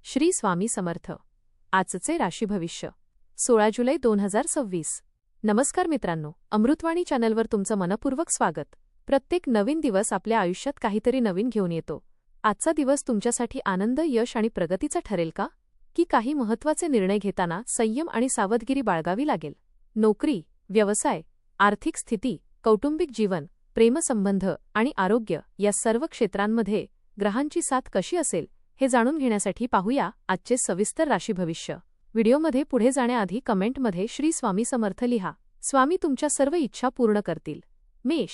श्री स्वामी समर्थ. आजचे राशी भविष्य 16 जुलै 2026. नमस्कार मित्रांनो, अमृतवाणी चॅनलवर तुमचं मनपूर्वक स्वागत. प्रत्येक नवीन दिवस आपल्या आयुष्यात काहीतरी नवीन घेऊन येतो. आजचा दिवस तुमच्यासाठी आनंद, यश आणि प्रगतीचा ठरेल का? की काही महत्त्वाचे निर्णय घेताना संयम आणि सावधगिरी बाळगावी लागेल? नोकरी, व्यवसाय, आर्थिक स्थिती, कौटुंबिक जीवन, प्रेमसंबंध आणि आरोग्य या सर्व क्षेत्रांमध्ये ग्रहांची साथ कशी असेल हे जाणून घेण्यासाठी पाहूया आजचे सविस्तर राशी भविष्य. व्हिडिओमध्ये पुढे जाण्याआधी कमेंटमध्ये श्री स्वामी समर्थ लिहा. स्वामी तुमच्या सर्व इच्छा पूर्ण करतील. मेष,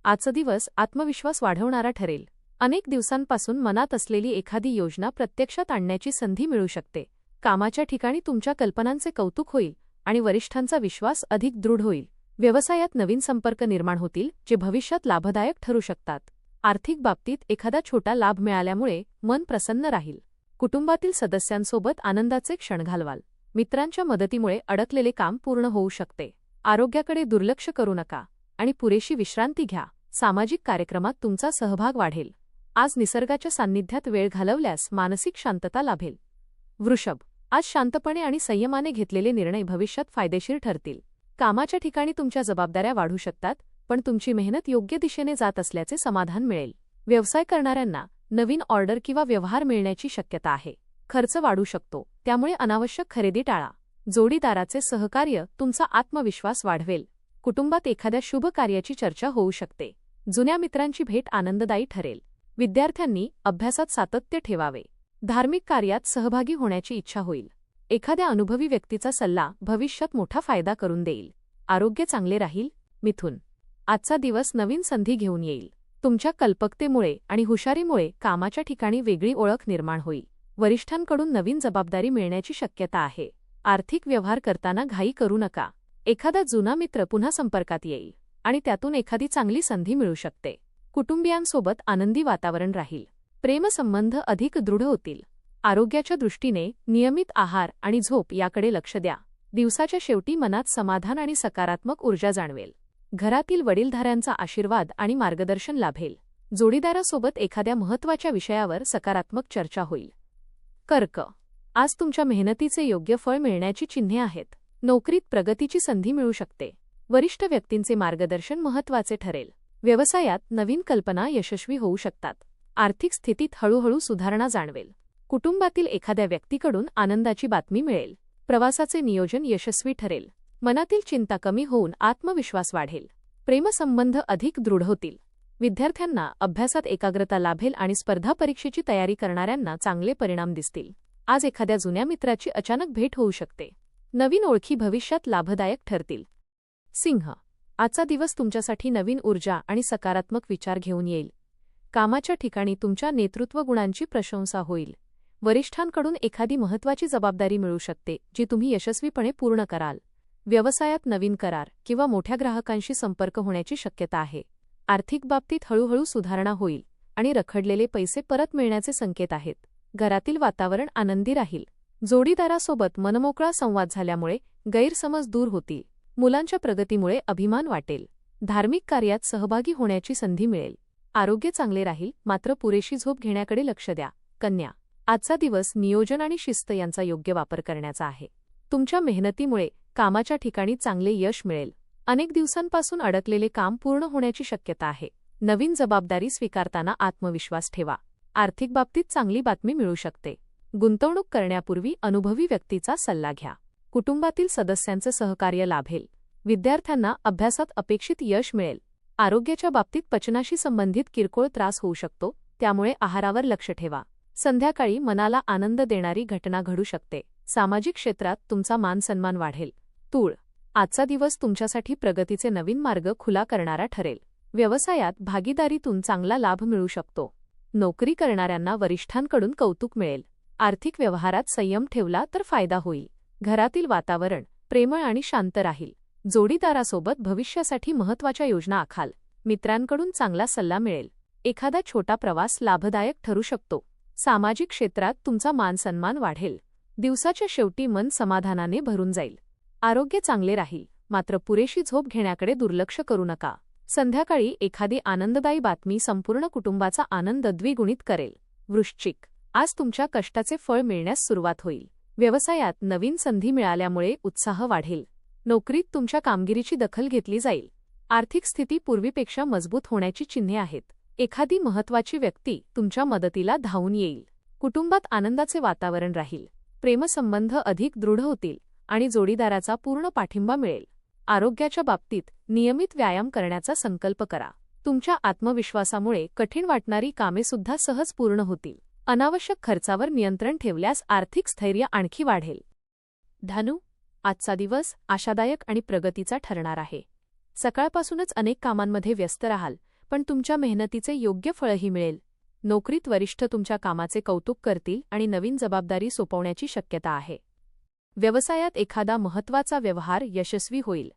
आजचा दिवस आत्मविश्वास वाढवणारा ठरेल. अनेक दिवसांपासून मनात असलेली एखादी योजना प्रत्यक्षात आणण्याची संधी मिळू शकते. कामाच्या ठिकाणी तुमच्या कल्पनांचे कौतुक होईल आणि वरिष्ठांचा विश्वास अधिक दृढ होईल. व्यवसायात नवीन संपर्क निर्माण होतील जे भविष्यात लाभदायक ठरू शकतात. आर्थिक बाबतीत एखादा छोटा लाभ मिळाल्यामुळे मन प्रसन्न राहील. कुटुंबातील सदस्यांसोबत आनंदाचे क्षण घालवाल. मित्रांच्या मदतीमुळे अडकलेले काम पूर्ण होऊ शकते. आरोग्याकडे दुर्लक्ष करू नका आणि पुरेशी विश्रांती घ्या. सामाजिक कार्यक्रमात तुमचा सहभाग वाढेल. आज निसर्गाच्या सान्निध्यात वेळ घालवल्यास मानसिक शांतता लाभेल. वृषभ, आज शांतपणे आणि संयमाने घेतलेले निर्णय भविष्यात फायदेशीर ठरतील. कामाच्या ठिकाणी तुमच्या जबाबदाऱ्या वाढू शकतात, पण तुमची मेहनत योग्य दिशेने जात असल्याचे समाधान मिळेल. व्यवसाय करणाऱ्यांना नवीन ऑर्डर किंवा व्यवहार मिळण्याची शक्यता आहे. खर्च वाढू शकतो, त्यामुळे अनावश्यक खरेदी टाळा. जोडीदाराचे सहकार्य तुमचा आत्मविश्वास वाढवेल. कुटुंबात एखाद्या शुभ कार्याची चर्चा होऊ शकते. जुन्या मित्रांची भेट आनंददायी ठरेल. विद्यार्थ्यांनी अभ्यासात सातत्य ठेवावे. धार्मिक कार्यात सहभागी होण्याची इच्छा होईल. एखाद्या अनुभवी व्यक्तीचा सल्ला भविष्यात मोठा फायदा करून देईल. आरोग्य चांगले राहील. मिथुन, आजचा दिवस नवीन संधी घेऊन येईल. तुमच्या कल्पकतेमुळे आणि हुशारीमुळे कामाच्या ठिकाणी वेगळी ओळख निर्माण होईल. वरिष्ठांकडून नवीन जबाबदारी मिळण्याची शक्यता आहे. आर्थिक व्यवहार करताना घाई करू नका. एखादा जुना मित्र पुन्हा संपर्कात येईल आणि त्यातून एखादी चांगली संधी मिळू शकते. कुटुंबियांसोबत आनंदी वातावरण राहील. प्रेमसंबंध अधिक दृढ होतील. आरोग्याच्या दृष्टीने नियमित आहार आणि झोप याकडे लक्ष द्या. दिवसाच्या शेवटी मनात समाधान आणि सकारात्मक ऊर्जा जाणवेल. घरातील वडीलधाऱ्यांचा आशीर्वाद आणि मार्गदर्शन लाभेल. जोडीदारासोबत एखाद्या महत्त्वाच्या विषयावर सकारात्मक चर्चा होईल. कर्क, आज तुमच्या मेहनतीचे योग्य फळ मिळण्याची चिन्हे आहेत. नोकरीत प्रगतीची संधी मिळू शकते. वरिष्ठ व्यक्तींचे मार्गदर्शन महत्त्वाचे ठरेल. व्यवसायात नवीन कल्पना यशस्वी होऊ शकतात. आर्थिक स्थितीत हळूहळू सुधारणा जाणवेल. कुटुंबातील एखाद्या व्यक्तीकडून आनंदाची बातमी मिळेल. प्रवासाचे नियोजन यशस्वी ठरेल. मनातील चिंता कमी होऊन आत्मविश्वास वाढेल. प्रेमसंबंध अधिक दृढ होतील. विद्यार्थ्यांना अभ्यासात एकाग्रता लाभेल आणि स्पर्धा परीक्षेची तयारी करणाऱ्यांना चांगले परिणाम दिसतील. आज एखाद्या जुन्या मित्राची अचानक भेट होऊ शकते. नवीन ओळखी भविष्यात लाभदायक ठरतील. सिंह, आजचा दिवस तुमच्यासाठी नवीन ऊर्जा आणि सकारात्मक विचार घेऊन येईल. कामाच्या ठिकाणी तुमच्या नेतृत्व गुणांची प्रशंसा होईल. वरिष्ठांकडून एखादी महत्त्वाची जबाबदारी मिळू शकते जी तुम्ही यशस्वीपणे पूर्ण कराल. व्यवसायात नवीन करार किंवा मोठ्या ग्राहकांशी संपर्क होण्याची शक्यता आहे. आर्थिक बाबतीत हळूहळू सुधारणा होईल आणि रखडलेले पैसे परत मिळण्याचे संकेत आहेत. घरातील वातावरण आनंदी राहील. जोडीदारासोबत मनमोकळा संवाद झाल्यामुळे गैरसमज दूर होतील. मुलांच्या प्रगतीमुळे अभिमान वाटेल. धार्मिक कार्यात सहभागी होण्याची संधी मिळेल. आरोग्य चांगले राहील, मात्र पुरेशी झोप घेण्याकडे लक्ष द्या. कन्या, आजचा दिवस नियोजन आणि शिस्त यांचा योग्य वापर करण्याचा आहे. तुमच्या मेहनतीमुळे कामाच्या ठिकाणी चांगले यश मिळेल. अनेक दिवसांपासून अडकलेले काम पूर्ण होण्याची शक्यता आहे. नवीन जबाबदारी स्वीकारताना आत्मविश्वास ठेवा. आर्थिक बाबतीत चांगली बातमी मिळू शकते. गुंतवणूक करण्यापूर्वी अनुभवी व्यक्तीचा सल्ला घ्या. कुटुंबातील सदस्यांचे सहकार्य लाभेल. विद्यार्थ्यांना अभ्यासात अपेक्षित यश मिळेल. आरोग्याच्या बाबतीत पचनाशी संबंधित किरकोळ त्रास होऊ शकतो, त्यामुळे आहारावर लक्ष ठेवा. संध्याकाळी मनाला आनंद देणारी घटना घडू शकते. सामाजिक क्षेत्रात तुमचा मानसन्मान वाढेल. तूळ, आजचा दिवस तुमच्यासाठी प्रगतीचे नवीन मार्ग खुला करणारा ठरेल. व्यवसायात भागीदारीतून चांगला लाभ मिळू शकतो. नोकरी करणाऱ्यांना वरिष्ठांकडून कौतुक मिळेल. आर्थिक व्यवहारात संयम ठेवला तर फायदा होईल. घरातील वातावरण प्रेमळ आणि शांत राहील. जोडीदारासोबत भविष्यासाठी महत्त्वाच्या योजना आखाल. मित्रांकडून चांगला सल्ला मिळेल. एखादा छोटा प्रवास लाभदायक ठरू शकतो. सामाजिक क्षेत्रात तुमचा मानसन्मान वाढेल. दिवसाच्या शेवटी मन समाधानाने भरून जाईल. आरोग्य चांगले राहील, मात्र पुरेशी झोप घेण्याकडे दुर्लक्ष करू नका. संध्याकाळी एखादी आनंददायी बातमी संपूर्ण कुटुंबाचा आनंद द्विगुणित करेल. वृश्चिक, आज तुमच्या कष्टाचे फळ मिळण्यास सुरुवात होईल. व्यवसायात नवीन संधी मिळाल्यामुळे उत्साह वाढेल. नोकरीत तुमच्या कामगिरीची दखल घेतली जाईल. आर्थिक स्थिती पूर्वीपेक्षा मजबूत होण्याची चिन्हे आहेत. एखादी महत्त्वाची व्यक्ती तुमच्या मदतीला धावून येईल. कुटुंबात आनंदाचे वातावरण राहील. प्रेमसंबंध अधिक दृढ होतील आणि जोडीदाराचा पूर्ण पाठिंबा मिळेल. आरोग्याच्या बाबतीत नियमित व्यायाम करण्याचा संकल्प करा. तुमच्या आत्मविश्वासामुळे कठीण वाटणारी कामेसुद्धा सहज पूर्ण होतील. अनावश्यक खर्चावर नियंत्रण ठेवल्यास आर्थिक स्थैर्य आणखी वाढेल. धनु, आजचा दिवस आशादायक आणि प्रगतीचा ठरणार आहे. सकाळपासूनच अनेक कामांमध्ये व्यस्त राहाल, पण तुमच्या मेहनतीचे योग्य फळही मिळेल. नोकरीत वरिष्ठ तुमच्या कामाचे कौतुक करतील आणि नवीन जबाबदारी सोपवण्याची शक्यता आहे. व्यवसायात एखादा महत्त्वाचा व्यवहार यशस्वी होईल.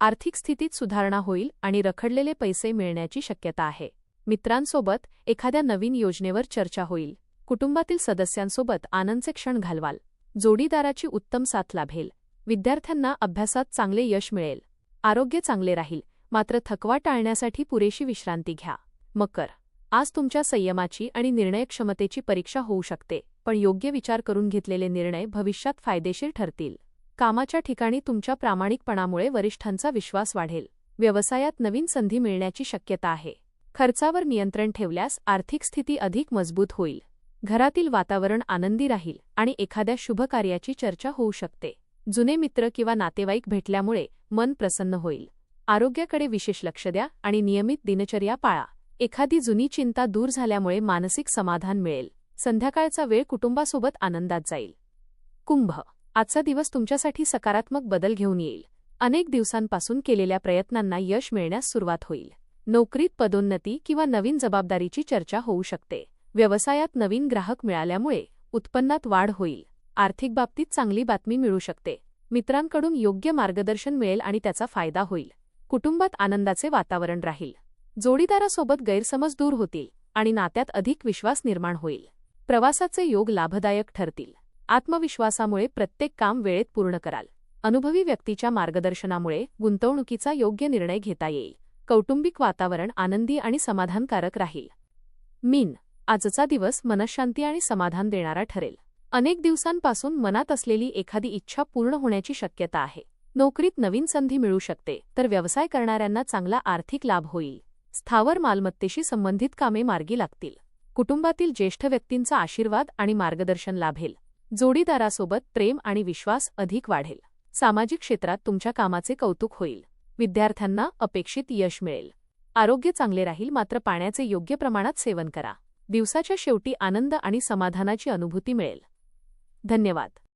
आर्थिक स्थितीत सुधारणा होईल आणि रखडलेले पैसे मिळण्याची शक्यता आहे. मित्रांसोबत एखाद्या नवीन योजनेवर चर्चा होईल. कुटुंबातील सदस्यांसोबत आनंदचे क्षण घालवाल. जोडीदाराची उत्तम साथ लाभेल. विद्यार्थ्यांना अभ्यासात चांगले यश मिळेल. आरोग्य चांगले राहील, मात्र थकवा टाळण्यासाठी पुरेशी विश्रांती घ्या. मकर, आज तुमच्या संयमाची आणि निर्णयक्षमतेची परीक्षा होऊ शकते, पण योग्य विचार करून घेतलेले निर्णय भविष्यात फायदेशीर ठरतील. कामाच्या ठिकाणी तुमच्या प्रामाणिकपणामुळे वरिष्ठांचा विश्वास वाढेल. व्यवसायात नवीन संधी मिळण्याची शक्यता आहे. खर्चावर नियंत्रण ठेवल्यास आर्थिक स्थिती अधिक मजबूत होईल. घरातील वातावरण आनंदी राहील आणि एखाद्या शुभ कार्याची चर्चा होऊ शकते. जुने मित्र किंवा नातेवाईक भेटल्यामुळे मन प्रसन्न होईल. आरोग्याकडे विशेष लक्ष द्या आणि नियमित दिनचर्या पाळा. एखादी जुनी चिंता दूर झाल्यामुळे मानसिक समाधान मिळेल. संध्याकाळचा वेळ कुटुंबासोबत आनंदात जाईल. कुंभ, आजचा दिवस तुमच्यासाठी सकारात्मक बदल घेऊन येईल. अनेक दिवसांपासून केलेल्या प्रयत्नांना यश मिळण्यास सुरुवात होईल. नोकरीत पदोन्नती किंवा नवीन जबाबदारीची चर्चा होऊ शकते. व्यवसायात नवीन ग्राहक मिळाल्यामुळे उत्पन्नात वाढ होईल. आर्थिक बाबतीत चांगली बातमी मिळू शकते. मित्रांकडून योग्य मार्गदर्शन मिळेल आणि त्याचा फायदा होईल. कुटुंबात आनंदाचे वातावरण राहील. जोडीदारासोबत गैरसमज दूर होतील आणि नात्यात अधिक विश्वास निर्माण होईल. प्रवासाचे योग लाभदायक ठरतील. आत्मविश्वासामुळे प्रत्येक काम वेळेत पूर्ण कराल. अनुभवी व्यक्तीच्या मार्गदर्शनामुळे गुंतवणुकीचा योग्य निर्णय घेता येईल. कौटुंबिक वातावरण आनंदी आणि समाधानकारक राहील. मीन, आजचा दिवस मनःशांती आणि समाधान देणारा ठरेल. अनेक दिवसांपासून मनात असलेली एखादी इच्छा पूर्ण होण्याची शक्यता आहे. नोकरीत नवीन संधी मिळू शकते, तर व्यवसाय करणाऱ्यांना चांगला आर्थिक लाभ होईल. स्थावर मालमत्तेशी संबंधित कामे मार्गी लागतील. कुटुंबातील ज्येष्ठ व्यक्तींचा आशीर्वाद आणि मार्गदर्शन लाभेल. जोडीदारासोबत प्रेम आणि विश्वास अधिक वाढेल. सामाजिक क्षेत्रात तुमच्या कामाचे कौतुक होईल. विद्यार्थ्यांना अपेक्षित यश मिळेल. आरोग्य चांगले राहील, मात्र पाण्याचे योग्य प्रमाणात सेवन करा. दिवसाच्या शेवटी आनंद आणि समाधानाची अनुभूती मिळेल. धन्यवाद.